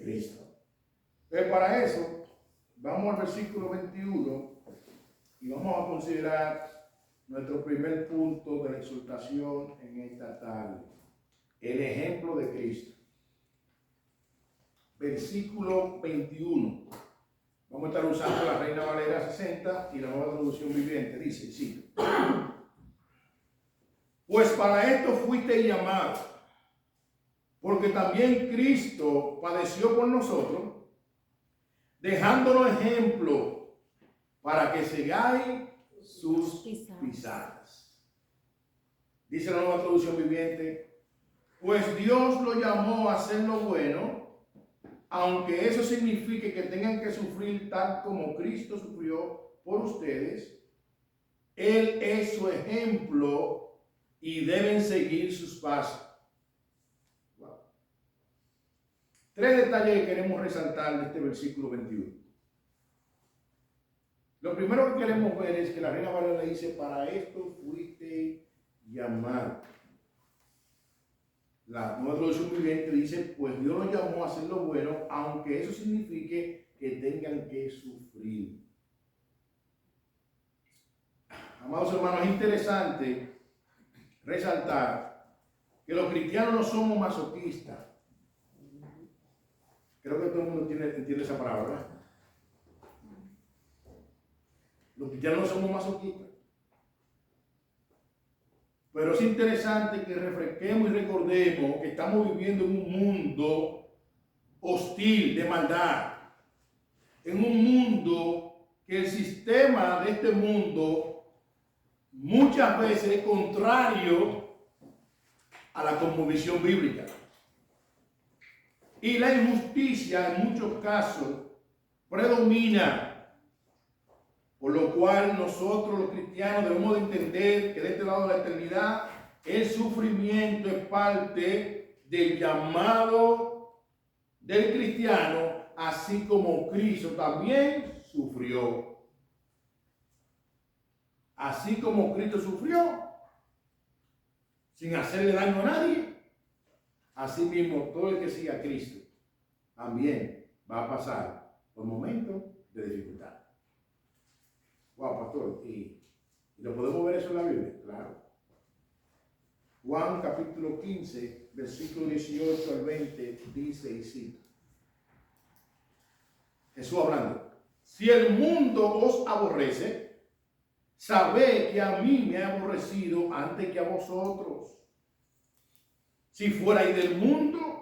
Cristo. Pero para eso, vamos al versículo 21 y vamos a considerar nuestro primer punto de la exhortación en esta tarde. El ejemplo de Cristo. Versículo 21. Vamos a estar usando la Reina Valera 60 y la Nueva Traducción Viviente. Dice, sí. Pues para esto fuiste llamados, porque también Cristo padeció por nosotros, dejándonos ejemplo para que sigáis sus pisadas. Dice la Nueva Traducción Viviente, pues Dios lo llamó a hacer lo bueno, aunque eso signifique que tengan que sufrir tal como Cristo sufrió por ustedes. Él es su ejemplo y deben seguir sus pasos. Wow. 3 detalles que queremos resaltar de este versículo 21. Lo primero que queremos ver es que la Reina Valera le dice, para esto fuiste llamado. La Nueva Traducción Viviente dice, pues Dios los llamó a hacer lo bueno, aunque eso signifique que tengan que sufrir. Amados hermanos, es interesante resaltar que los cristianos no somos masoquistas. Creo que todo el mundo entiende esa palabra, ¿verdad? Los cristianos no somos masoquistas. Pero es interesante que refresquemos y recordemos que estamos viviendo en un mundo hostil, de maldad. En un mundo que el sistema de este mundo muchas veces es contrario a la cosmovisión bíblica. Y la injusticia en muchos casos predomina. Por lo cual nosotros los cristianos debemos de entender que de este lado de la eternidad el sufrimiento es parte del llamado del cristiano, así como Cristo también sufrió. Así como Cristo sufrió, sin hacerle daño a nadie, así mismo todo el que siga a Cristo también va a pasar por momentos de dificultad. Wow, pastor, ¿y lo podemos ver eso en la Biblia? Claro. Juan capítulo 15, versículo 18 al 20, dice y cita. Jesús hablando. Si el mundo os aborrece, sabed que a mí me ha aborrecido antes que a vosotros. Si fuerais del mundo,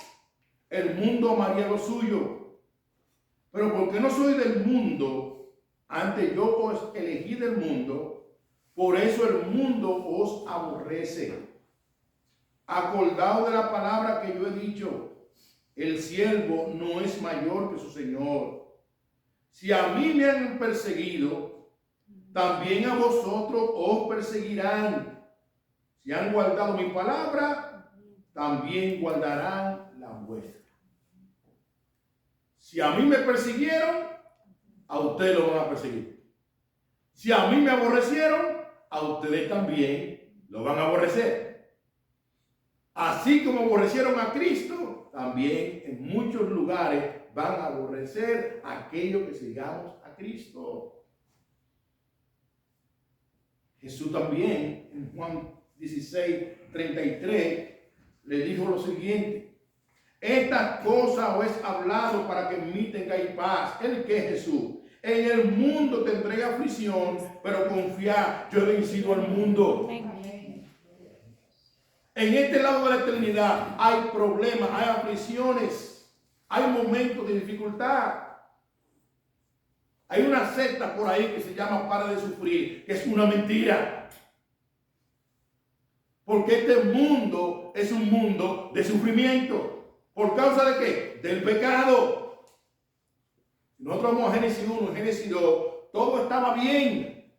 el mundo amaría lo suyo. Pero porque no soy del mundo, antes yo os elegí del mundo, por eso el mundo os aborrece. Acordado de la palabra que yo he dicho, el siervo no es mayor que su señor. Si a mí me han perseguido, también a vosotros os perseguirán. Si han guardado mi palabra, también guardarán la vuestra. Si a mí me persiguieron, a ustedes lo van a perseguir. Si a mí me aborrecieron, a ustedes también lo van a aborrecer. Así como aborrecieron a Cristo, también en muchos lugares van a aborrecer a aquellos que sigamos a Cristo. Jesús también en Juan 16:33 le dijo lo siguiente: estas cosas os he hablado para que en mí tengáis paz. ¿El qué, Jesús? En el mundo tendréis aflicción, pero confiad, yo he vencido al mundo. En este lado de la eternidad hay problemas, hay aflicciones, hay momentos de dificultad. Hay una secta por ahí que se llama Para de Sufrir, que es una mentira. Porque este mundo es un mundo de sufrimiento. ¿Por causa de qué? Del pecado. Nosotros vamos a Génesis 1, Génesis 2, todo estaba bien.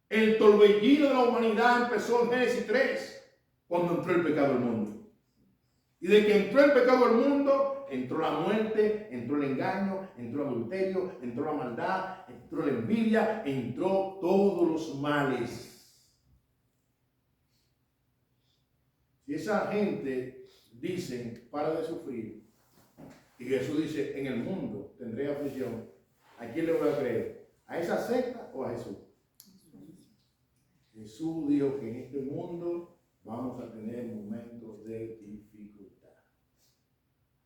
El torbellino de la humanidad empezó en Génesis 3, cuando entró el pecado al mundo. Y de que entró el pecado al mundo, entró la muerte, entró el engaño, entró el adulterio, entró la maldad, entró la envidia, entró todos los males. Si esa gente dice para de sufrir, Y Jesús dice, en el mundo tendré aflicción. ¿A quién le voy a creer? ¿A esa secta o a Jesús? Jesús dijo que en este mundo vamos a tener momentos de dificultad.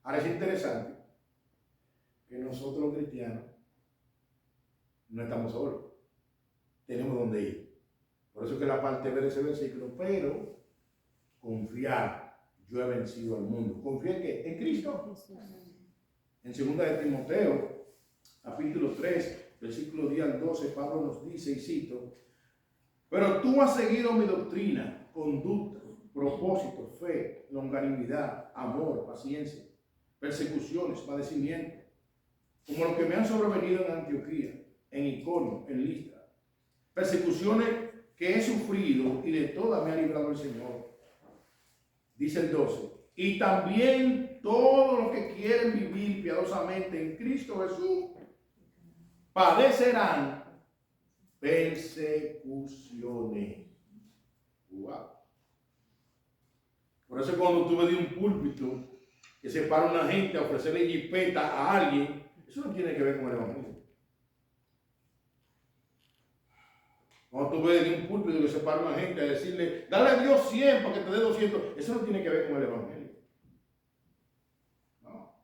Ahora es interesante que nosotros los cristianos no estamos solos. Tenemos donde ir. Por eso que la parte B de ese versículo, pero confiar, yo he vencido al mundo. ¿Confía en qué? En Cristo. En 2 de Timoteo, capítulo 3, versículo 10 al 12, Pablo nos dice, y cito, pero tú has seguido mi doctrina, conducta, propósito, fe, longanimidad, amor, paciencia, persecuciones, padecimientos, como los que me han sobrevenido en Antioquía, en Iconio, en Listra, persecuciones que he sufrido y de todas me ha librado el Señor. Dice el 12, y también todos los que quieren vivir piadosamente en Cristo Jesús padecerán persecuciones. Wow. Por eso cuando tú ves de un púlpito que se para una gente a ofrecerle jipeta a alguien, eso no tiene que ver con el evangelio. Cuando tú ves de un púlpito que se para una gente a decirle, dale a Dios 100 para que te dé 200, eso no tiene que ver con el evangelio. No.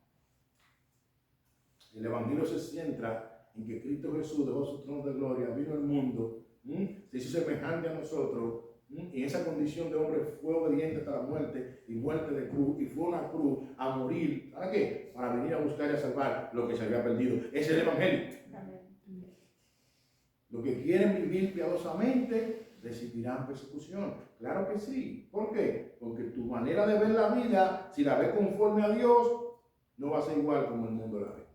El evangelio se centra en que Cristo Jesús dejó su trono de gloria, vino al mundo, se hizo semejante a nosotros, y en esa condición de hombre fue obediente hasta la muerte, y muerte de cruz, y fue una cruz a morir. ¿Para qué? Para venir a buscar y a salvar lo que se había perdido. Ese es el evangelio. Los que quieren vivir piadosamente recibirán persecución. Claro que sí. ¿Por qué? Porque tu manera de ver la vida, si la ves conforme a Dios, no va a ser igual como el mundo la ve.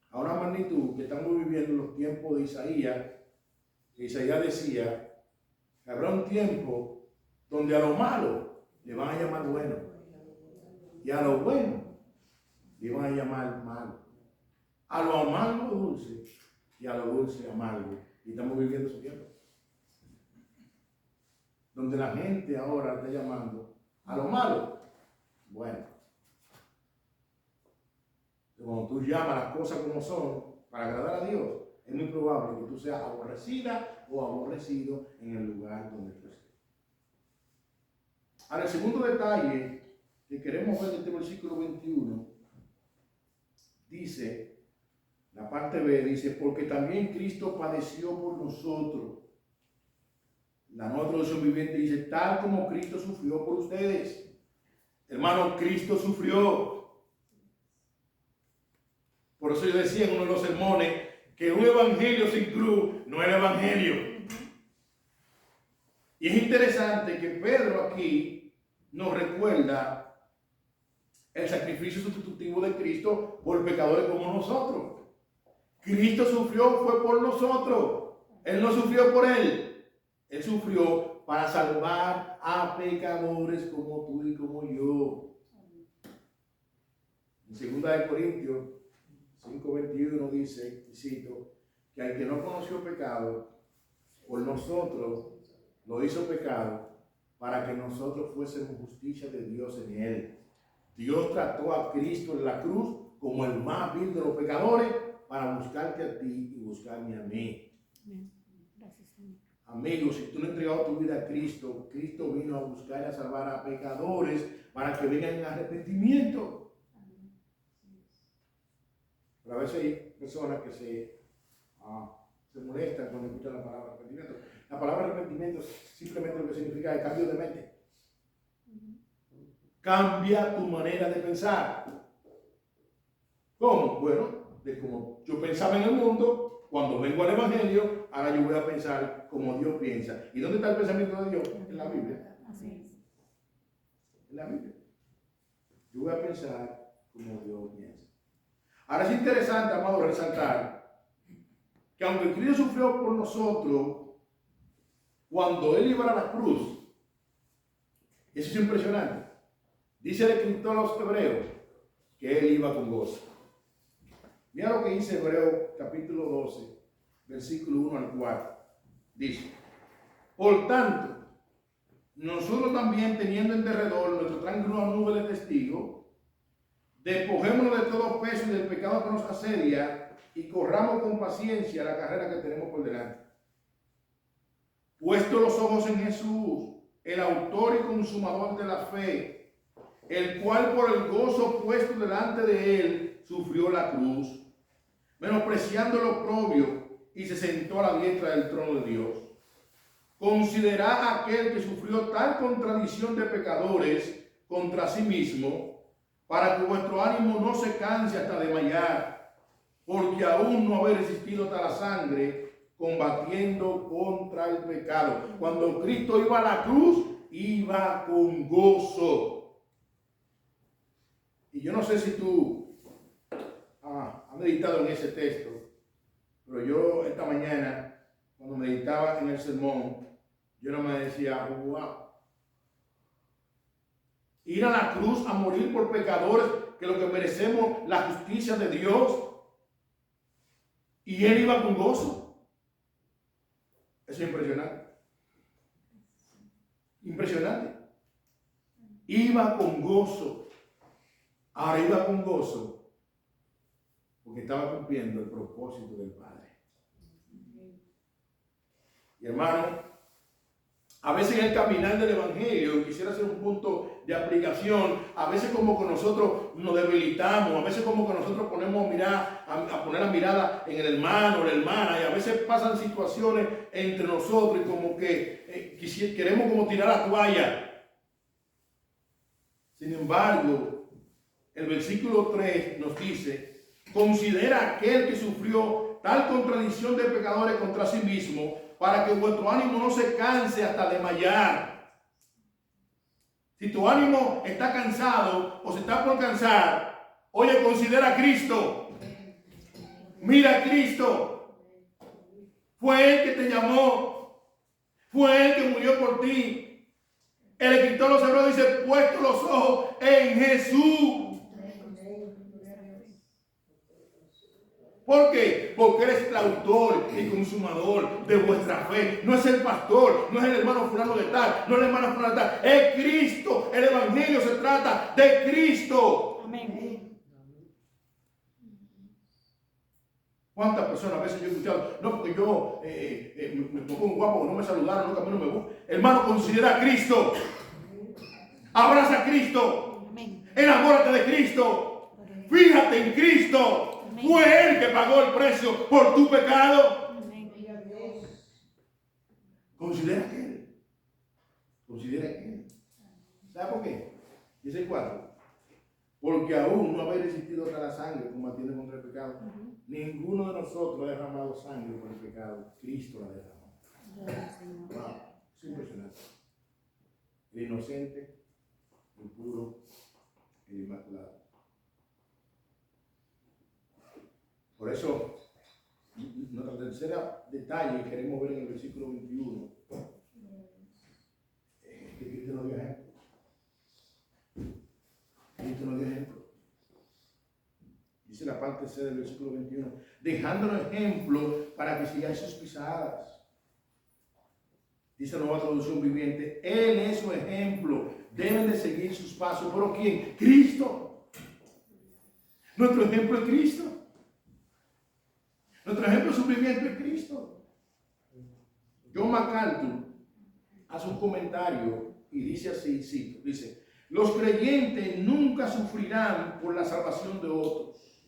A una magnitud que estamos viviendo en los tiempos de Isaías, que Isaías decía que habrá un tiempo donde a lo malo le van a llamar bueno y a lo bueno le van a llamar malo, a lo amargo dulce y a lo dulce amargo. Y estamos viviendo ese tiempo donde la gente ahora está llamando a lo malo bueno. Cuando tú llamas las cosas como son para agradar a Dios, es muy probable que tú seas aborrecida o aborrecido en el lugar donde tú estés. Ahora, el segundo detalle que queremos ver de este versículo 21 dice, la parte B dice, porque también Cristo padeció por nosotros. La nueva traducción viviente dice, tal como Cristo sufrió por ustedes. Hermano, Cristo sufrió. Por eso yo decía en uno de los sermones que un evangelio sin cruz no es evangelio. Y es interesante que Pedro aquí nos recuerda el sacrificio sustitutivo de Cristo por pecadores como nosotros. Cristo sufrió fue por nosotros. Él no sufrió por él. Él sufrió para salvar a pecadores como tú y como yo. En 2 Corintios 5:21 dice, y cito, que al que no conoció pecado, por nosotros lo hizo pecado, para que nosotros fuésemos justicia de Dios en él. Dios trató a Cristo en la cruz como el más vil de los pecadores, para buscarte a ti y buscarme a mí. Gracias, Señor. Amigos, si tú no has entregado tu vida a Cristo, Cristo vino a buscar y a salvar a pecadores para que vengan en arrepentimiento. Pero a veces hay personas que se molestan cuando escuchan la palabra arrepentimiento. La palabra arrepentimiento simplemente lo que significa es cambio de mente. Cambia tu manera de pensar. ¿Cómo? Bueno, de como yo pensaba en el mundo, cuando vengo al Evangelio, ahora yo voy a pensar como Dios piensa. ¿Y dónde está el pensamiento de Dios? En la Biblia. Así es. En la Biblia. Yo voy a pensar como Dios piensa. Ahora es interesante, amado, resaltar que aunque Cristo sufrió por nosotros, cuando Él iba a la cruz, eso es impresionante. Dice el escritor a los hebreos que Él iba con gozo. Mira lo que dice Hebreos capítulo 12, versículo 1 al 4. Dice, por tanto, nosotros también teniendo en derredor nuestra gran nube de testigos, despojémonos de todo peso y del pecado que nos asedia y corramos con paciencia la carrera que tenemos por delante. Puesto los ojos en Jesús, el autor y consumador de la fe, el cual por el gozo puesto delante de él sufrió la cruz, menospreciando el oprobio, y se sentó a la diestra del trono de Dios. Considerad a aquel que sufrió tal contradicción de pecadores contra sí mismo, para que vuestro ánimo no se canse hasta desmayar, porque aún no habéis resistido hasta la sangre, combatiendo contra el pecado. Cuando Cristo iba a la cruz, iba con gozo. Y yo no sé si tú has meditado en ese texto, pero yo esta mañana, cuando meditaba en el sermón, yo no me decía, wow. Ir a la cruz a morir por pecadores, que lo que merecemos la justicia de Dios. Y él iba con gozo. Eso es impresionante. Impresionante. Iba con gozo. Ahora iba con gozo porque estaba cumpliendo el propósito del Padre. Y hermano, a veces en el caminar del Evangelio, quisiera hacer un punto de aplicación, a veces como que nosotros nos debilitamos, a veces como que nosotros ponemos a poner la mirada en el hermano o la hermana, y a veces pasan situaciones entre nosotros y como que queremos como tirar la toalla. Sin embargo, el versículo 3 nos dice, considera aquel que sufrió tal contradicción de pecadores contra sí mismo, para que vuestro ánimo no se canse hasta desmayar. Si tu ánimo está cansado o se está por cansar, oye, considera a Cristo. Mira a Cristo. Fue Él que te llamó. Fue Él que murió por ti. El escritor de los Hebreos dice, puesto los ojos en Jesús. ¿Por qué? Porque Él es el autor y consumador de vuestra fe. No es el pastor, no es el hermano fulano de tal, no es el hermano fulano de tal. Es Cristo. El evangelio se trata de Cristo. Amén. ¿Cuántas personas a veces yo he escuchado? No, porque yo me pongo guapo, no me saludaron, no, a mí no me gusta. Hermano, considera a Cristo. Abraza a Cristo. Amén. Enamórate de Cristo. Fíjate en Cristo. Fue Él que pagó el precio por tu pecado. Amén. Considera que Él. Considera que Él. ¿Sabe por qué? Dice el 4. Porque aún no habéis resistido hasta la sangre combatiendo contra el pecado. Ninguno de nosotros ha derramado sangre por el pecado. Cristo la derramó. Wow. Es impresionante. El inocente, el puro, el inmaculado. Por eso, nuestro tercer detalle que queremos ver en el versículo 21 es que Cristo nos dio ejemplo. Cristo nos dio ejemplo. Dice la parte C del versículo 21, dejándonos ejemplo para que sigáis sus pisadas. Dice la Nueva Traducción Viviente, Él es su ejemplo, deben de seguir sus pasos. ¿Pero quién? Cristo. Nuestro ejemplo es Cristo. Nuestro ejemplo de sufrimiento es Cristo. John MacArthur hace un comentario y dice así, cito, dice, los creyentes nunca sufrirán por la salvación de otros,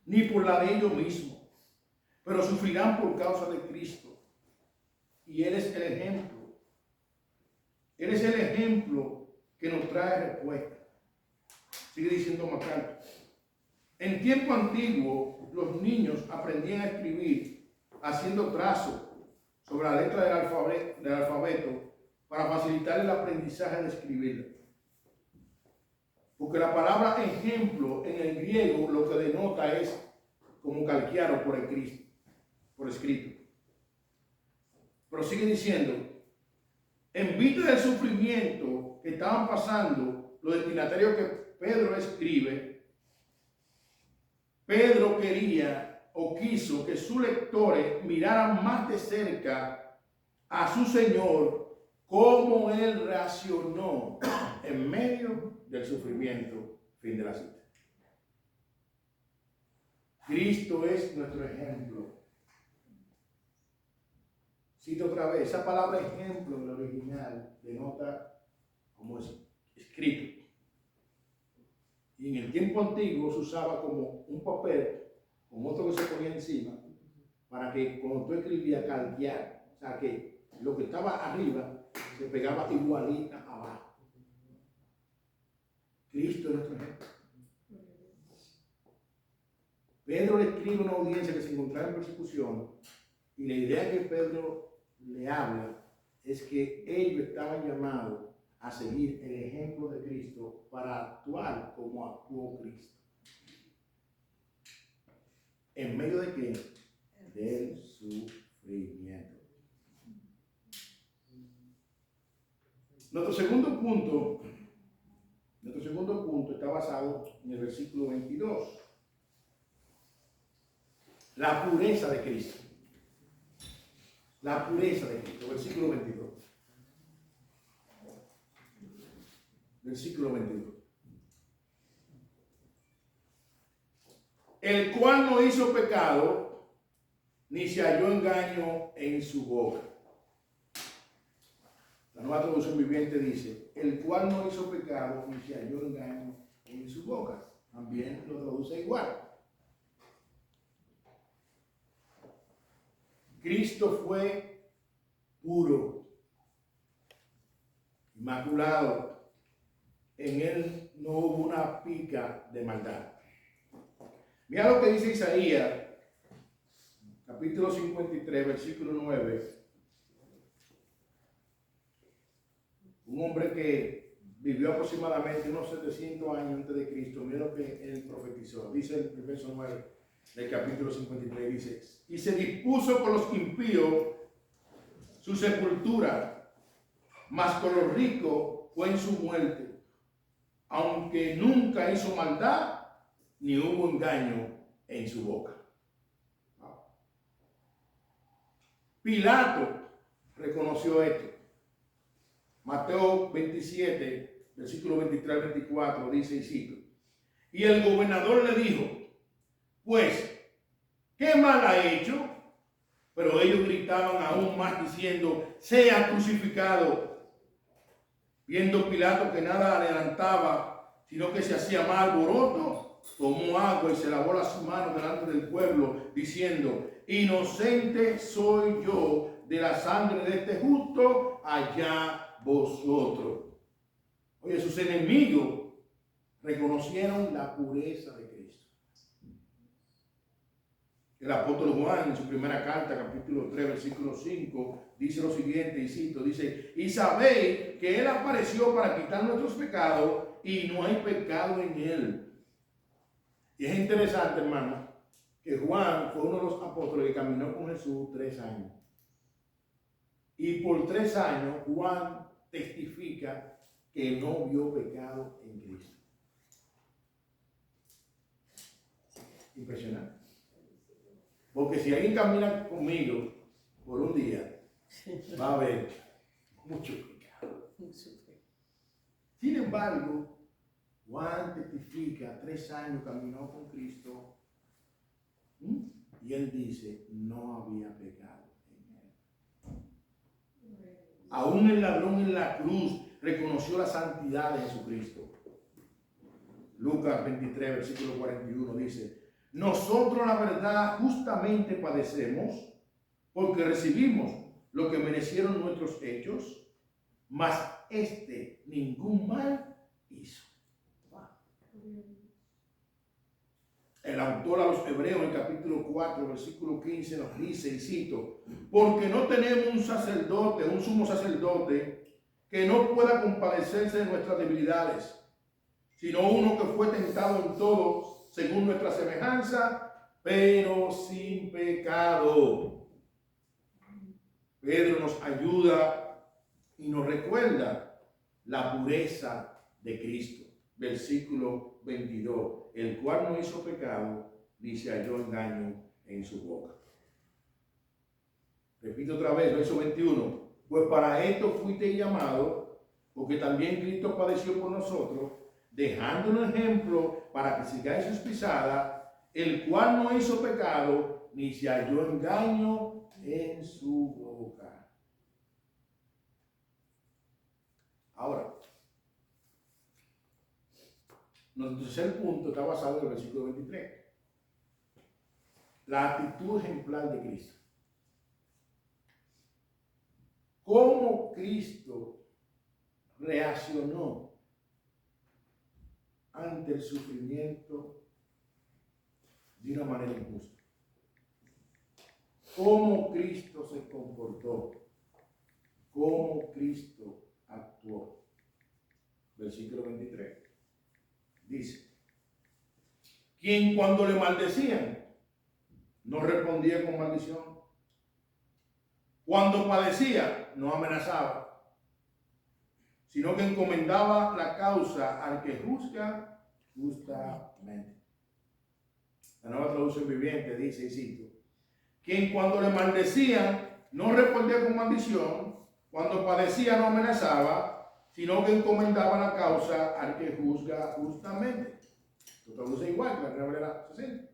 ni por la de ellos mismos, pero sufrirán por causa de Cristo. Y Él es el ejemplo. Él es el ejemplo que nos trae respuesta. Sigue diciendo MacArthur. En tiempo antiguo, los niños aprendían a escribir haciendo trazos sobre la letra del alfabeto para facilitar el aprendizaje de escribirla. Porque la palabra ejemplo en el griego lo que denota es como calqueado por escrito. Pero sigue diciendo, en vista del sufrimiento que estaban pasando los destinatarios que Pedro escribe, Pedro quería o quiso que sus lectores miraran más de cerca a su Señor, cómo Él reaccionó en medio del sufrimiento. Fin de la cita. Cristo es nuestro ejemplo. Cito otra vez, esa palabra ejemplo en el original denota como es escrito. Y en el tiempo antiguo se usaba como un papel con otro que se ponía encima para que cuando tú escribías calquear, o sea que lo que estaba arriba se pegaba igualita abajo. Cristo es nuestro ejemplo. Pedro le escribe a una audiencia que se encontraba en persecución y la idea que Pedro le habla es que ellos estaban llamados a seguir el ejemplo de Cristo para actuar como actuó Cristo. ¿En medio de qué? Del sufrimiento. Nuestro segundo punto está basado en el versículo 22. La pureza de Cristo. La pureza de Cristo, versículo 22. Versículo 22. El cual no hizo pecado, ni se halló engaño en su boca. La Nueva Traducción Viviente dice, el cual no hizo pecado, ni se halló engaño en su boca. También lo traduce igual. Cristo fue puro, inmaculado. En él no hubo una pica de maldad. Mira lo que dice Isaías, capítulo 53, versículo 9. Un hombre que vivió aproximadamente unos 700 años antes de Cristo. Mira lo que él profetizó. Dice el verso 9 del capítulo 53, dice, y se dispuso con los impíos su sepultura, mas con los ricos fue en su muerte, aunque nunca hizo maldad, ni hubo engaño en su boca. Pilato reconoció esto. Mateo 27, versículo 23 al 24, dice y cito, y el gobernador le dijo, pues, ¿qué mal ha hecho? Pero ellos gritaban aún más diciendo, sea crucificado. Viendo Pilato que nada adelantaba, sino que se hacía más alboroto, tomó agua y se lavó las manos delante del pueblo, diciendo, inocente soy yo de la sangre de este justo, allá vosotros. Oye, sus enemigos reconocieron la pureza de Cristo. El apóstol Juan en su primera carta, capítulo 3, versículo 5, dice lo siguiente, y cito, dice, y sabéis que Él apareció para quitar nuestros pecados y no hay pecado en Él. Y es interesante, hermano, que Juan fue uno de los apóstoles que caminó con Jesús 3 años. Y por 3 años Juan testifica que no vio pecado en Cristo. Impresionante. Porque si alguien camina conmigo por un día, va a haber mucho pecado. Sin embargo, Juan testifica, 3 años caminó con Cristo, y él dice, no había pecado en él. Aún el ladrón en la cruz reconoció la santidad de Jesucristo. Lucas 23, versículo 41 dice, nosotros la verdad justamente padecemos porque recibimos lo que merecieron nuestros hechos, mas este ningún mal hizo. El autor a los Hebreos en el capítulo 4, versículo 15 nos dice, y cito, porque no tenemos un sacerdote, un sumo sacerdote, que no pueda compadecerse de nuestras debilidades, sino uno que fue tentado en todo según nuestra semejanza, pero sin pecado. Pedro nos ayuda y nos recuerda la pureza de Cristo. Versículo 22, el cual no hizo pecado, ni se halló engaño en su boca. Repito otra vez, verso 21, pues para esto fuiste llamado, porque también Cristo padeció por nosotros, dejando un ejemplo para que sigáis sus pisadas, el cual no hizo pecado, ni se halló engaño en su boca. Ahora, nuestro tercer punto está basado en el versículo 23. La actitud ejemplar de Cristo. ¿Cómo Cristo reaccionó ante el sufrimiento de una manera injusta? ¿Cómo Cristo se comportó? ¿Cómo Cristo actuó? Versículo 23. Dice, quien cuando le maldecían, no respondía con maldición. Cuando padecía, no amenazaba, sino que encomendaba la causa al que juzga justamente. La Nueva Traducción Viviente dice, y cito, quien cuando le maldecían, no respondía con maldición, cuando padecía, no amenazaba, sino que encomendaba la causa al que juzga justamente. Lo traduce igual que la Reina Valera 60.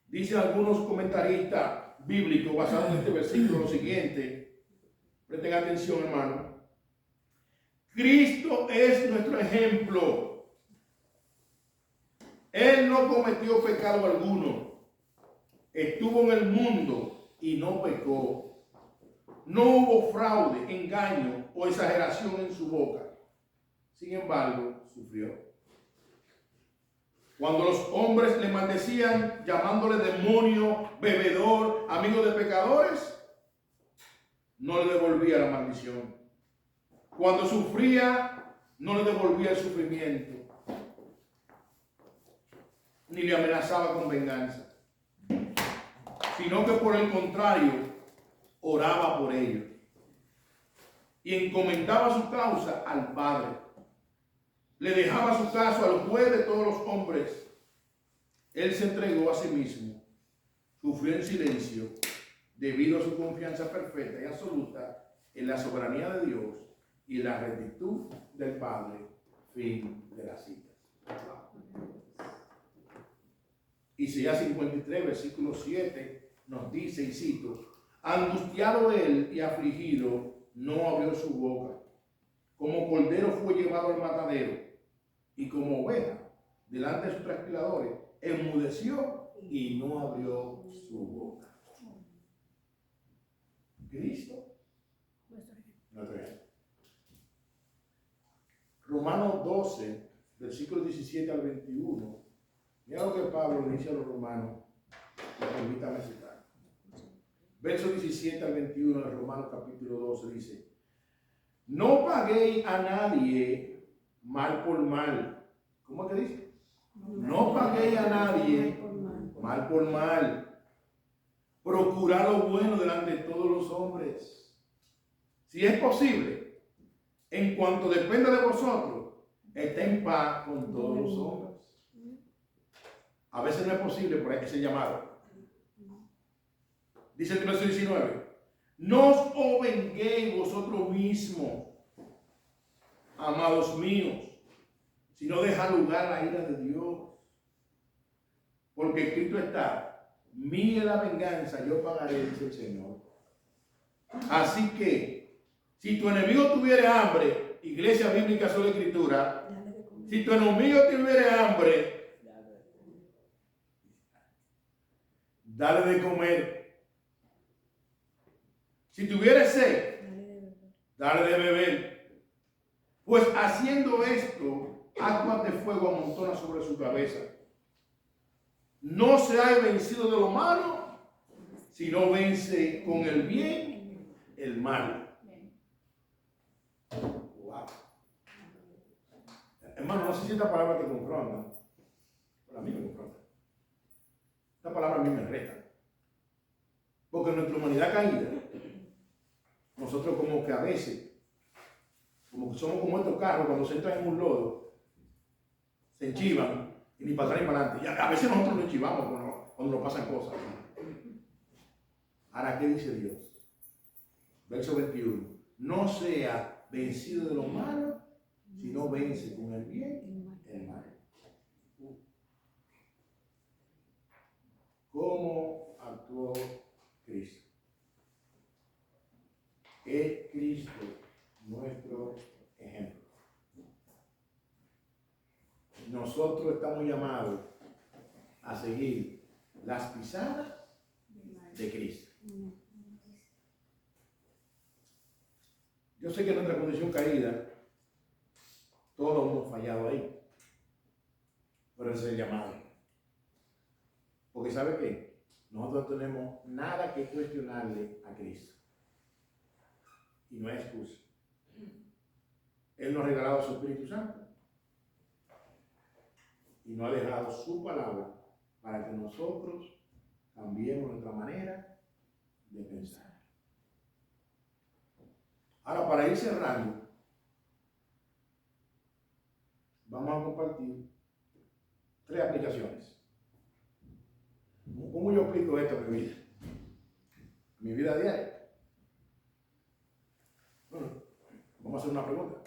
Dicen algunos comentaristas bíblicos basados en este versículo lo siguiente. Presten atención, hermano. Cristo es nuestro ejemplo. Él no cometió pecado alguno. Estuvo en el mundo y no pecó. No hubo fraude, engaño o exageración en su boca. Sin embargo, sufrió. Cuando los hombres le maldecían, llamándole demonio, bebedor, amigo de pecadores, no le devolvía la maldición. Cuando sufría, no le devolvía el sufrimiento, ni le amenazaba con venganza, sino que por el contrario, oraba por ellos y encomendaba su causa al Padre. Le dejaba su caso al juez de todos los hombres. Él se entregó a sí mismo, sufrió en silencio, debido a su confianza perfecta y absoluta en la soberanía de Dios y la rectitud del Padre. Fin de la cita. Isaías 53, versículo 7, nos dice, y cito, angustiado él y afligido, no abrió su boca. Como cordero fue llevado al matadero, y como oveja delante de sus trasquiladores, enmudeció y no abrió su boca. Cristo. Romanos 12, versículos 17 al 21. Mira lo que Pablo dice a los romanos. Permítame citar. Verso 17 al 21 de Romanos capítulo 12 dice, no paguéis a nadie mal por mal. ¿Cómo es que dice? No paguéis a nadie mal por mal. Procurad lo bueno delante de todos los hombres. Si es posible, en cuanto dependa de vosotros, esté en paz con todos los hombres. A veces no es posible por ese llamado. Dice el verso 19, no os venguéis vosotros mismos, amados míos, sino deja lugar a la ira de Dios. Porque escrito está, mía es la venganza, yo pagaré, dice el Señor. Así que, si tu enemigo tuviera hambre, Iglesia Bíblica Sola Escritura, si tu enemigo tuviera hambre, dale de comer. Si tuviera sed, dale de beber. Pues haciendo esto, aguas de fuego amontona sobre su cabeza. No se ha vencido de lo malo, sino vence con el bien el mal. Wow. Hermano, no sé si esta palabra te confronta, pero a mí me confronta. Esta palabra a mí me reta. Porque en nuestra humanidad caída, nosotros como que a veces, como que somos como estos carros cuando se entran en un lodo, se enchivan y ni para atrás ni para adelante. Y a veces nosotros nos enchivamos cuando nos pasan cosas. Ahora, ¿qué dice Dios? Verso 21. No sea vencido de lo malo, sino vence con el bien el mal. actuó Cristo. Es Cristo nuestro ejemplo. Nosotros estamos llamados a seguir las pisadas de Cristo. Yo sé que en nuestra condición caída, todos hemos fallado ahí. Pero ese es el llamado. Porque ¿sabe qué? Nosotros no tenemos nada que cuestionarle a Cristo. Y no hay excusa. Él nos ha regalado su Espíritu Santo. Y nos ha dejado su palabra para que nosotros cambiemos nuestra manera de pensar. Ahora, para ir cerrando, vamos a compartir 3 aplicaciones. ¿Cómo yo aplico esto a mi vida? Mi vida diaria. Bueno, vamos a hacer una pregunta.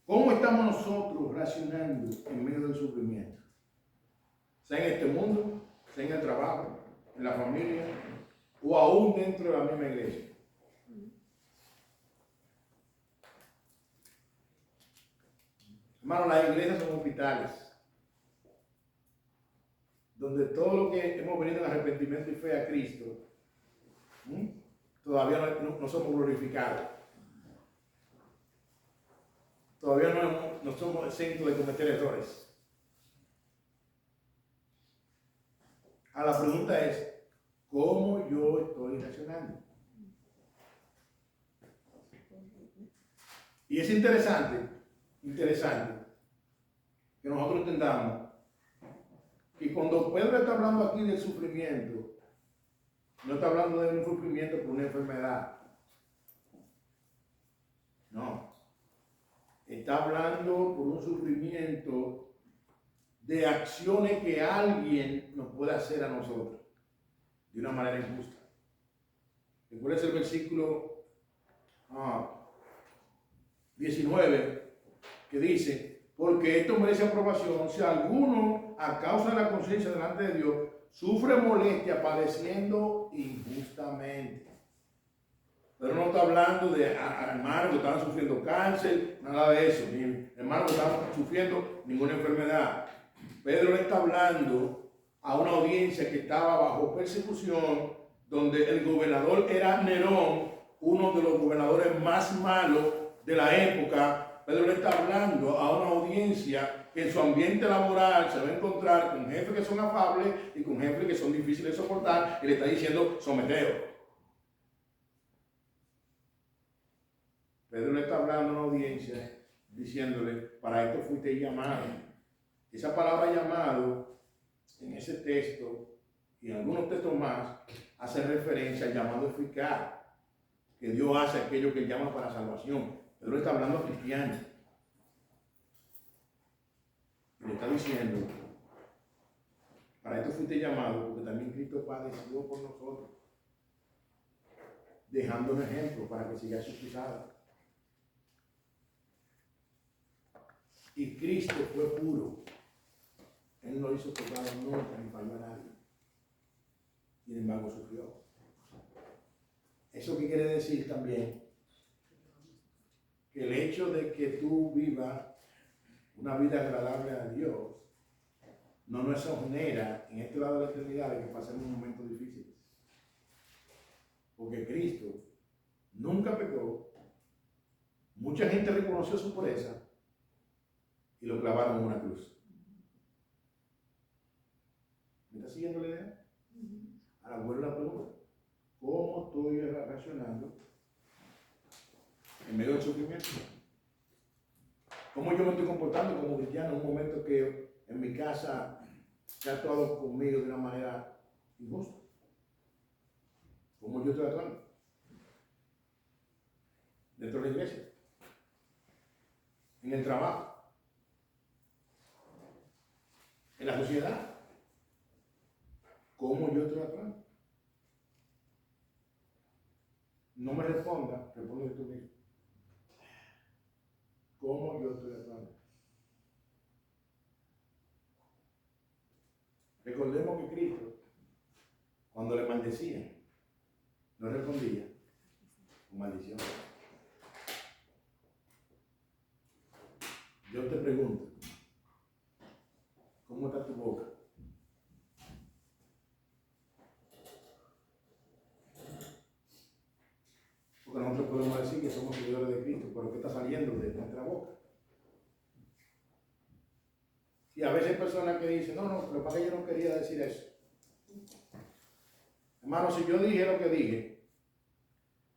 ¿Cómo estamos nosotros reaccionando en medio del sufrimiento? Sea en este mundo, sea en el trabajo, en la familia o aún dentro de la misma iglesia. Hermano, las iglesias son hospitales donde todo lo que hemos venido en arrepentimiento y fe a Cristo, todavía no somos glorificados. Todavía no somos exentos de cometer errores. Ahora la pregunta es, ¿cómo yo estoy reaccionando? Y es interesante que nosotros entendamos que cuando Pedro está hablando aquí del sufrimiento, no está hablando de un sufrimiento por una enfermedad. No. Está hablando por un sufrimiento de acciones que alguien nos puede hacer a nosotros de una manera injusta. Recuerda el versículo 19 que dice: porque esto merece aprobación si alguno, a causa de la conciencia delante de Dios, sufre molestia padeciendo injustamente. Pero no está hablando de hermanos que estaban sufriendo cáncer, nada de eso, ni hermanos que estaban sufriendo ninguna enfermedad. Pedro le está hablando a una audiencia que estaba bajo persecución, donde el gobernador era Nerón, uno de los gobernadores más malos de la época. Pedro le está hablando a una audiencia que en su ambiente laboral se va a encontrar con jefes que son afables y con jefes que son difíciles de soportar, y le está diciendo: someteos. Pedro le está hablando a una audiencia diciéndole: para esto fuiste llamado. Esa palabra llamado en ese texto y en algunos textos más hace referencia al llamado eficaz que Dios hace a aquellos que llaman para salvación. Pedro está hablando a cristianos. Y le está diciendo: para esto fuiste llamado, porque también Cristo padeció por nosotros, dejando un ejemplo para que siga sus pisadas. Y Cristo fue puro. Él no hizo pecado nunca ni falló a nadie. Y sin embargo sufrió. ¿Eso qué quiere decir también? Que el hecho de que tú vivas una vida agradable a Dios no nos exonera en este lado de la eternidad de que pasemos momentos difíciles. Porque Cristo nunca pecó. Mucha gente reconoció su pureza y lo clavaron en una cruz. ¿Me está siguiendo la idea? Ahora vuelvo a la pregunta: ¿cómo estoy reaccionando en medio del sufrimiento? ¿Cómo yo me estoy comportando como cristiano en un momento que en mi casa se ha actuado conmigo de una manera injusta? ¿Cómo yo estoy actuando? Dentro de la iglesia, en el trabajo, en la sociedad. ¿Cómo yo estoy actuando? No me responda, responde tú mismo. ¿Cómo yo estoy actuando? Recordemos que Cristo Cuando le maldecían, no respondía con maldición. Yo te pregunto, ¿cómo está tu boca? Porque nosotros podemos decir que somos seguidores de Cristo, pero ¿qué está saliendo de nuestra boca? Y a veces hay personas que dicen, no, pero para que yo no quería decir eso. Hermano, si yo dije lo que dije,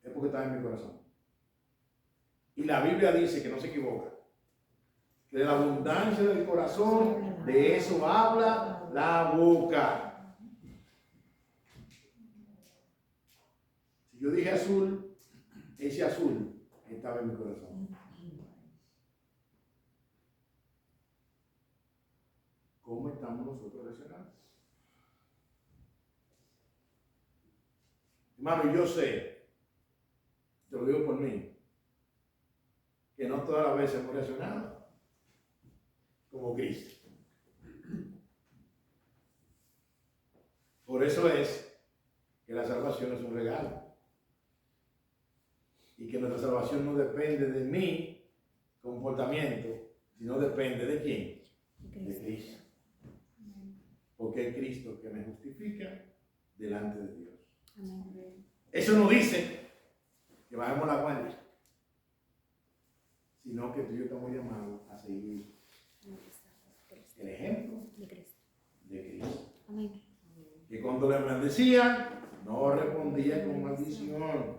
es porque está en mi corazón. Y la Biblia dice que no se equivoca. Que de la abundancia del corazón, de eso habla la boca. Si yo dije azul, ese azul estaba en mi corazón. ¿Cómo estamos nosotros reaccionando? Hermano, yo sé, te lo digo por mí, que no todas las veces hemos reaccionado como Cristo. Por eso es que la salvación es un regalo. Y que nuestra salvación no depende de mi comportamiento, sino depende de quién? De Cristo. Porque es Cristo que me justifica delante de Dios. Amén. Eso no dice que bajemos la guardia, sino que tú y yo estamos llamados a seguir el ejemplo de Cristo. Amén. Que cuando le maldecían, no respondía con maldición.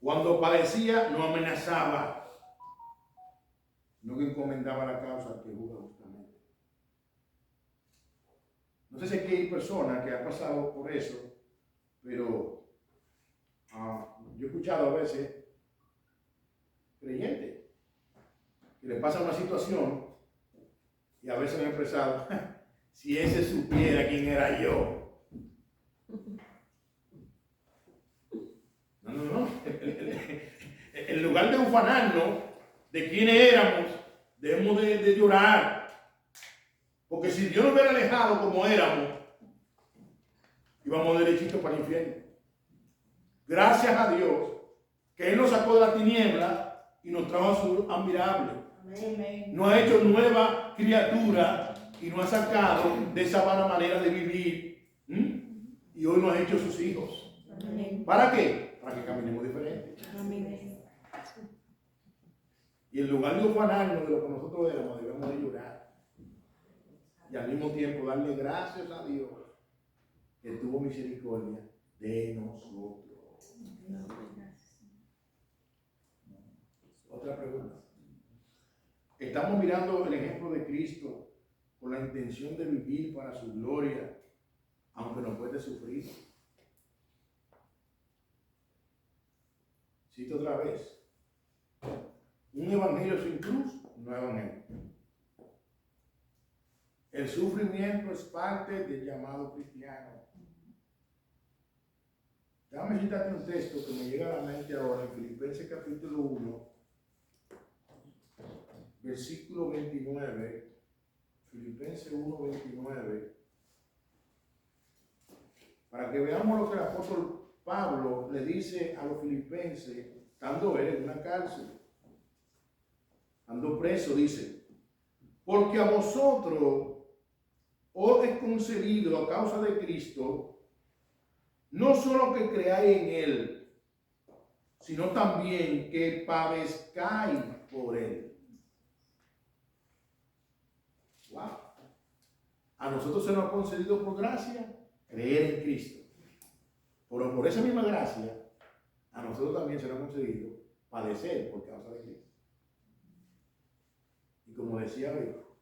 Cuando padecía, no amenazaba, no que encomendaba la causa al que juzga justamente. No sé si aquí hay personas que han pasado por eso, pero yo he escuchado a veces creyentes que le pasa una situación y a veces han expresado, si ese supiera quién era yo. No. En lugar de ufanarnos de quiénes éramos, debemos de llorar. Porque si Dios nos hubiera alejado como éramos, íbamos derechito para el infierno. Gracias a Dios que Él nos sacó de la tiniebla y nos trajo a su admirable. Amén. Nos ha hecho nueva criatura y nos ha sacado de esa vana manera de vivir. Y hoy nos ha hecho sus hijos. Amén. ¿Para qué? Para que caminemos diferente. Amén. Y en lugar de ufanarnos de lo que nosotros éramos, debemos de llorar. Y al mismo tiempo darle gracias a Dios que tuvo misericordia de nosotros. Otra pregunta. Estamos mirando el ejemplo de Cristo con la intención de vivir para su gloria, aunque nos puede sufrir. Cito otra vez. Un evangelio sin cruz no es evangelio. El sufrimiento es parte del llamado cristiano. Déjame citarte un texto que me llega a la mente ahora en Filipenses capítulo 1, versículo 29. Filipenses 1, 29. Para que veamos lo que el apóstol Pablo le dice a los filipenses, estando él en una cárcel, estando preso, dice, porque a vosotros os es concedido a causa de Cristo, no solo que creáis en Él, sino también que padezcáis por Él. Wow. A nosotros se nos ha concedido por gracia creer en Cristo. Pero por esa misma gracia, a nosotros también se nos ha concedido padecer por causa de Cristo. Y como decía Rico,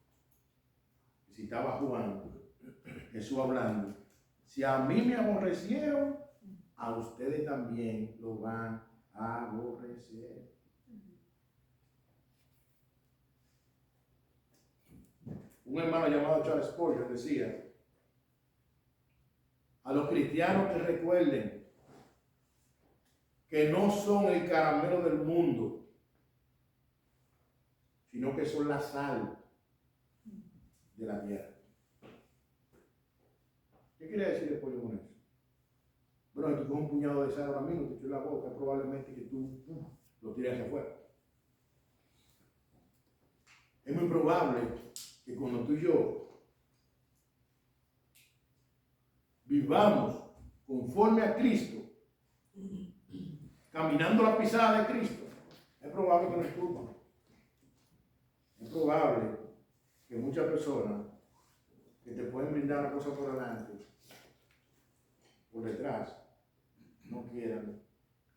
citaba Juan, Jesús hablando, si a mí me aborrecieron, a ustedes también lo van a aborrecer. Un hermano llamado Charles Spurgeon decía, a los cristianos que recuerden que no son el caramelo del mundo, sino que son la sal de la tierra. ¿Qué quiere decir el pollo con eso? Bueno, si tú coges un puñado de sal ahora mismo, te echas en la boca, probablemente que tú lo tires hacia afuera. Es muy probable que cuando tú y yo vivamos conforme a Cristo, caminando la pisada de Cristo, es probable que nos escupan. Es probable que muchas personas que te pueden brindar una cosa por delante, por detrás, no quieran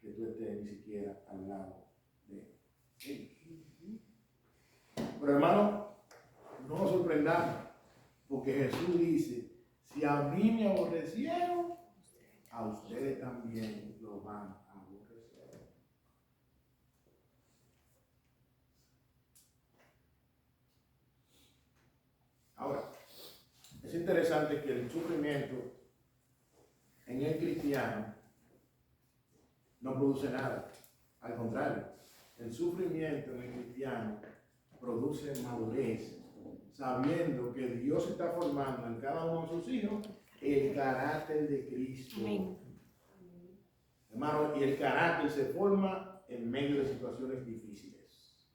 que tú estés ni siquiera al lado de ellos. Pero hermano, no nos sorprendamos, porque Jesús dice, si a mí me aborrecieron, a ustedes también lo van a aborrecer. Ahora, es interesante que el sufrimiento en el cristiano no produce nada. Al contrario, el sufrimiento en el cristiano produce madurez, sabiendo que Dios está formando en cada uno de sus hijos el carácter de Cristo. Amén. Hermano, y el carácter se forma en medio de situaciones difíciles.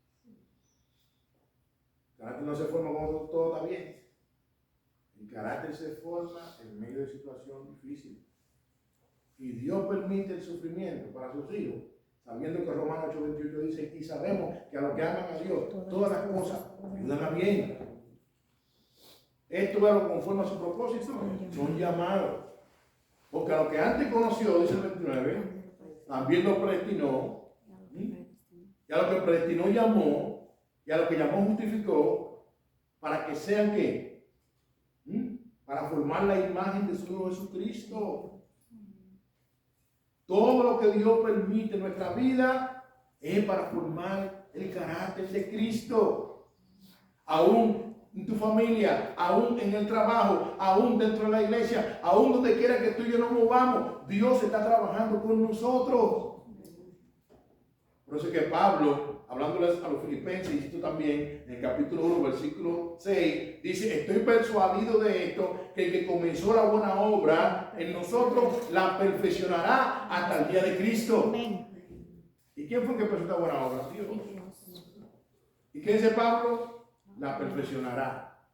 El carácter no se forma cuando todo está bien. El carácter se forma en medio de situaciones difíciles. Y Dios permite el sufrimiento para sus hijos, sabiendo que Romanos 8:28 dice, y sabemos que a los que aman a Dios, todas las cosas ayudan a bien. Esto es lo conforme a su propósito, son llamados. Porque a los que antes conoció, dice el 29, también los predestinó, y a los que predestinó llamó, y a los que llamó justificó, para que sean ¿qué? Para formar la imagen de su Hijo Jesucristo. Todo lo que Dios permite en nuestra vida es para formar el carácter de Cristo. Aún en tu familia, aún en el trabajo, aún dentro de la iglesia, aún donde quiera que tú y yo nos movamos, Dios está trabajando con nosotros. Por eso es que Pablo, hablándoles a los filipenses, y esto también en el capítulo 1, versículo 6, dice, estoy persuadido de esto, que el que comenzó la buena obra en nosotros, la perfeccionará hasta el día de Cristo. Amén. ¿Y quién fue el que empezó esta buena obra? Dios. Dios. ¿Y qué dice Pablo? La perfeccionará.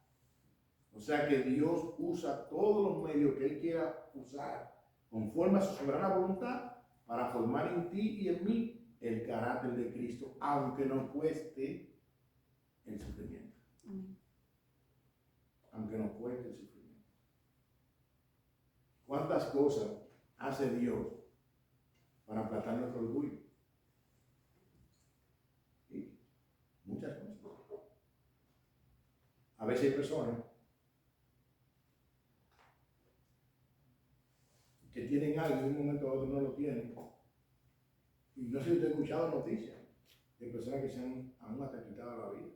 O sea que Dios usa todos los medios que Él quiera usar, conforme a su soberana voluntad, para formar en ti y en mí el carácter de Cristo, aunque nos cueste el sufrimiento. Amén. Aunque nos cueste el sufrimiento. ¿Cuántas cosas hace Dios para aplastar nuestro orgullo? ¿Sí? Muchas cosas. A veces hay personas que tienen algo y en un momento a otro no lo tienen. Y no sé si usted ha escuchado noticias de personas que se han aún hasta quitado la vida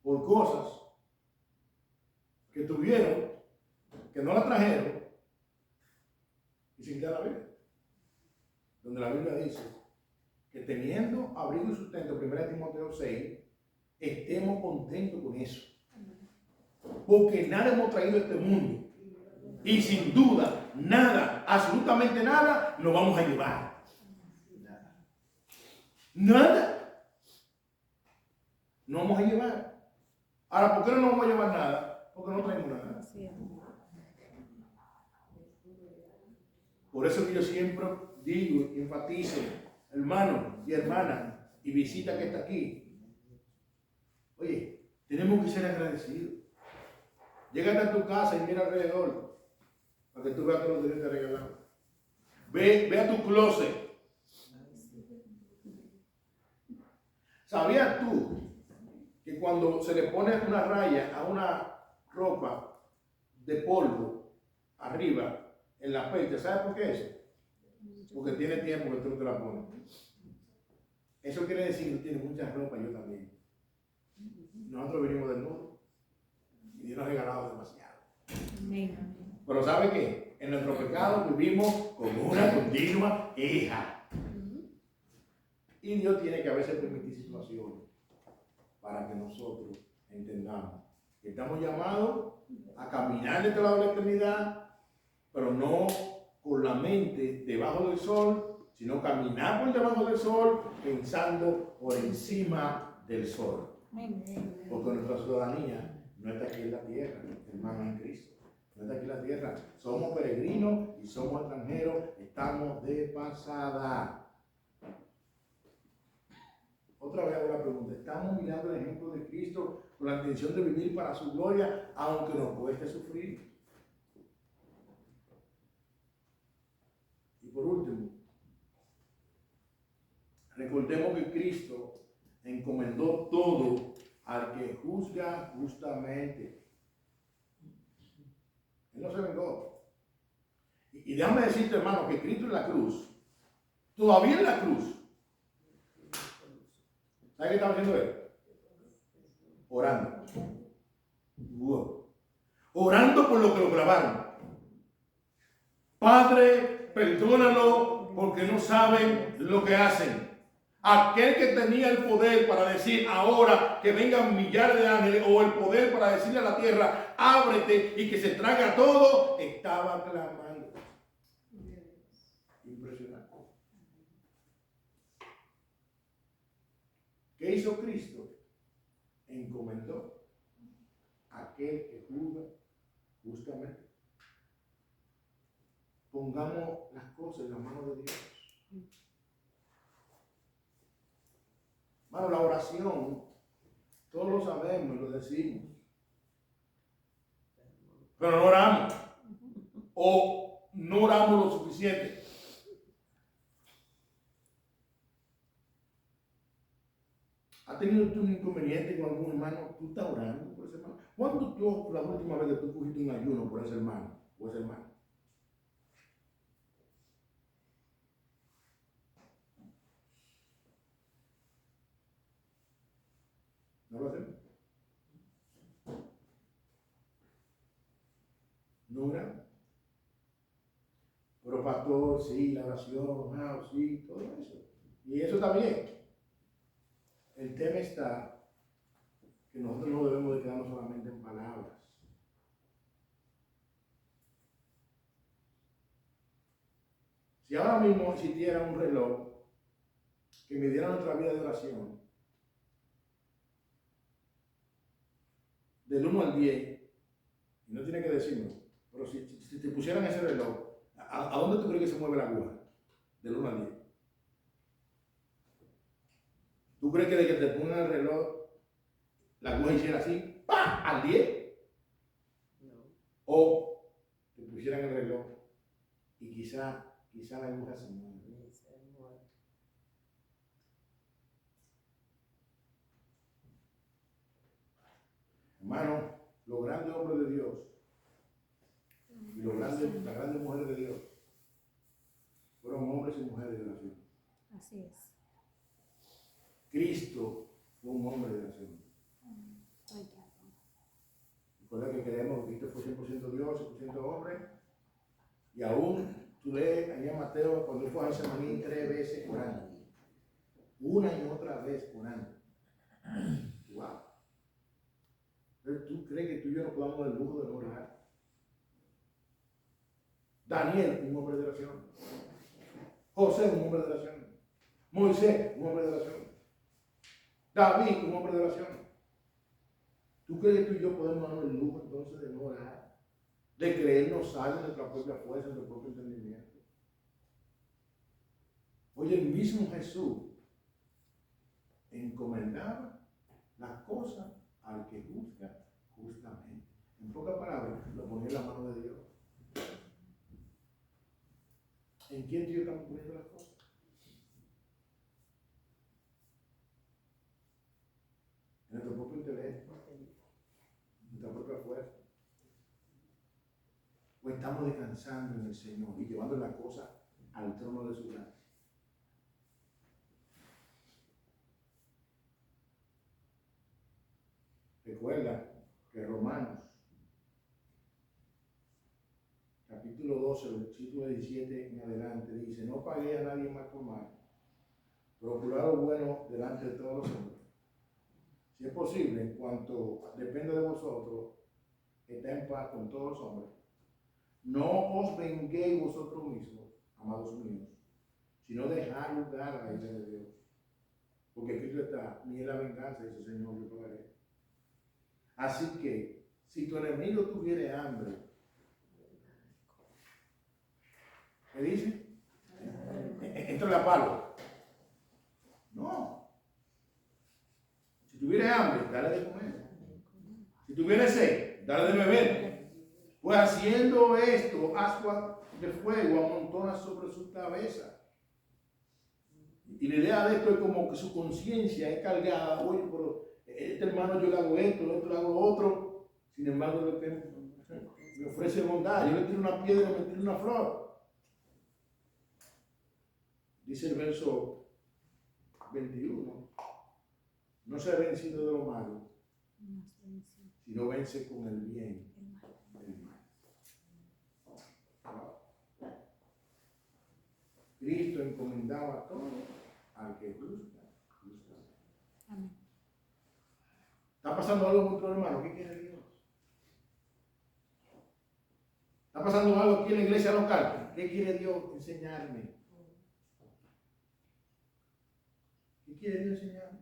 por cosas que tuvieron, que no la trajeron y se quitaron la vida. Donde la Biblia dice que teniendo abrigo y sustento, 1 Timoteo 6, estemos contentos con eso. Porque nada hemos traído a este mundo. Y sin duda, nada, absolutamente nada, nos vamos a llevar. Nada. Nada. No vamos a llevar. Ahora, ¿por qué no nos vamos a llevar nada? Porque no traemos nada. Por eso que yo siempre digo, enfatizo, hermano y hermana, y visita que está aquí. Oye, tenemos que ser agradecidos. Llégate a tu casa y mira alrededor. Para que tú veas todo lo que Dios te ha regalado. Ve a tu closet. ¿Sabías tú que cuando se le pone una raya a una ropa de polvo arriba en la pecha, ¿sabes por qué es? Porque tiene tiempo que tú no te la pones. Eso quiere decir que tiene mucha ropa, yo también. Nosotros venimos del mundo y Dios nos ha regalado demasiado. Amén. Pero ¿sabe qué? En nuestro pecado vivimos como una continua hija. Y Dios tiene que a veces permitir situaciones para que nosotros entendamos que estamos llamados a caminar de este lado de la eternidad, pero no con la mente debajo del sol, sino caminar por debajo del sol, pensando por encima del sol. Porque nuestra ciudadanía no está aquí en la tierra, hermano en Cristo. No está aquí en la tierra. Somos peregrinos y somos extranjeros, estamos de pasada. Otra vez hago la pregunta, ¿estamos mirando el ejemplo de Cristo con la intención de vivir para su gloria, aunque nos cueste sufrir? Y por último, recordemos que Cristo encomendó todo al que juzga justamente. Él no se vengó. Y déjame decirte, hermano, que Cristo en la cruz, todavía en la cruz, ¿sabe qué estaba haciendo él? Orando. Wow. Orando por lo que lo clavaron. Padre, perdónalo porque no saben lo que hacen. Aquel que tenía el poder para decir ahora que vengan millares de ángeles, o el poder para decirle a la tierra, ábrete y que se traga todo, estaba clamando. Impresionante. ¿Qué hizo Cristo? Encomendó a aquel que juzga justamente. Pongamos las cosas en las manos de Dios. Bueno, la oración, todos lo sabemos y lo decimos, pero no oramos, o no oramos lo suficiente. ¿Has tenido tú un inconveniente con algún hermano? ¿Tú estás orando por ese hermano? ¿Cuándo tú, la última vez que tú cogiste un ayuno por ese hermano o esa hermana? ¿No lo hacemos? No oramos. Pero pastor, sí, la oración, sí, todo eso. Y eso está bien. El tema está que nosotros no debemos de quedarnos solamente en palabras. Si ahora mismo existiera un reloj que midiera nuestra vida de oración, del 1 al 10, y no tiene que decirlo, pero si te pusieran ese reloj, ¿a dónde tú crees que se mueve la aguja? Del 1 al 10. ¿Tú crees que de que te pongan el reloj, la aguja hiciera así, ¡pam!, al 10? No. O te pusieran el reloj y quizá la aguja se mueve. Hermano, los grandes hombres de Dios y las grandes mujeres de Dios fueron hombres y mujeres de oración. Así es. Cristo fue un hombre de oración. Recuerda que creemos que Cristo fue 100% Dios, 100% hombre. Y aún tú lees allá en Mateo cuando él fue a Getsemaní 3 veces orando. Una y otra vez orando. Wow. ¿Tú crees que tú y yo no podamos dar el lujo de no orar? Daniel, un hombre de oración. José, un hombre de oración. Moisés, un hombre de oración. David, un hombre de oración. ¿Tú crees que tú y yo podemos darnos el lujo entonces de no orar? De creernos sabios de nuestra propia fuerza, de nuestro propio entendimiento. Oye, el mismo Jesús encomendaba las cosas al que juzga justamente. En pocas palabras, lo ponía en la mano de Dios. ¿En quién Dios está poniendo las cosas? En nuestro propio intelecto, en nuestra propia fuerza. O estamos descansando en el Señor y llevando las cosas al trono de su gracia. Recuerda que Romanos, capítulo 12, versículo 17 en adelante, dice: no pagué a nadie mal por mal, procurad lo bueno delante de todos los hombres, si es posible, en cuanto depende de vosotros, está en paz con todos los hombres. No os venguéis vosotros mismos, amados míos, sino dejar lugar a la ira de Dios. Porque Cristo está, ni en la venganza, dice el Señor, yo pagaré. Así que, si tu enemigo tuviere hambre, ¿qué dice? Entra la palo. No. Si tuviere hambre, dale de comer. Si tuviere sed, dale de beber. Pues haciendo esto, ascuas de fuego amontona sobre su cabeza. Y la idea de esto es como que su conciencia es cargada. Oye, pero este hermano yo le hago esto, le hago lo otro. Sin embargo, me ofrece bondad. Yo le tiro una piedra, me tiro una flor. Dice el verso 21. No se ha vencido de lo malo, sino vence con el bien el mal. Cristo encomendaba todo al que juzga. Amén. ¿Está pasando algo con tu hermano? ¿Qué quiere Dios? ¿Está pasando algo aquí en la iglesia local? ¿Qué quiere Dios enseñarme? ¿Qué quiere Dios enseñarme?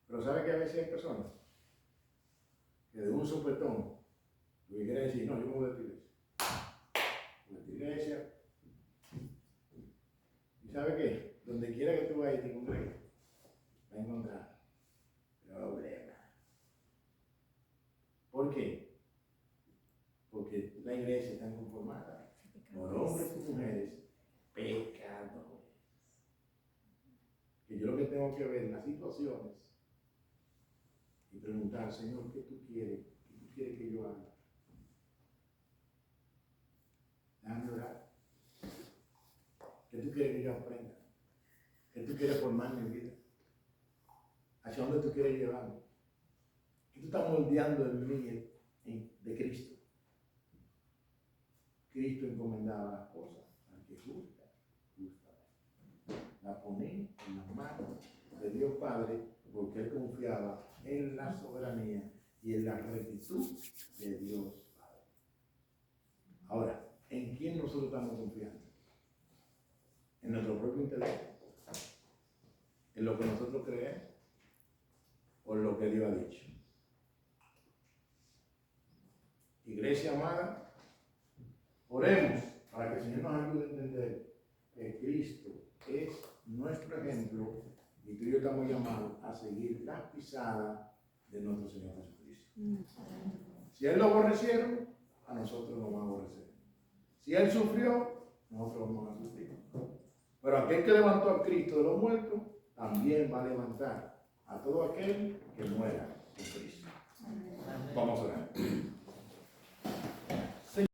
Pero ¿sabe que a veces hay personas que de un sopetón lo que quiere decir, no, yo me voy de tu iglesia? Me voy de tu iglesia. ¿Y sabe qué? Donde quiera que tú vayas y te congregues, va a encontrar problemas. ¿Por qué? Porque la iglesia está conformada por hombres y mujeres pecadores. Que yo lo que tengo que ver en las situaciones y preguntar, Señor, ¿qué tú quieres? ¿Qué tú quieres que yo haga? Déjame orar. ¿Qué tú quieres que yo aprenda? ¿Qué tú quieres formar en mi vida? ¿Hacia dónde tú quieres llevarme? ¿Qué tú estás moldeando en mí de Cristo? Cristo encomendaba las cosas al que juzga, justamente. La ponía en las manos de Dios Padre porque él confiaba en la soberanía y en la rectitud de Dios Padre. Ahora, ¿en quién nosotros estamos confiando? ¿En nuestro propio intelecto? ¿En lo que nosotros creemos? ¿O en lo que Dios ha dicho? Iglesia amada, oremos para que el Señor nos ayude a entender que Cristo es nuestro ejemplo y tú y yo estamos llamados a seguir las pisadas de nuestro Señor Jesucristo. Si Él lo aborrecieron, a nosotros nos va a aborrecer. Si Él sufrió, nosotros vamos a sufrir. Pero aquel que levantó a Cristo de los muertos, también va a levantar a todo aquel que muera en Cristo. Vamos a orar.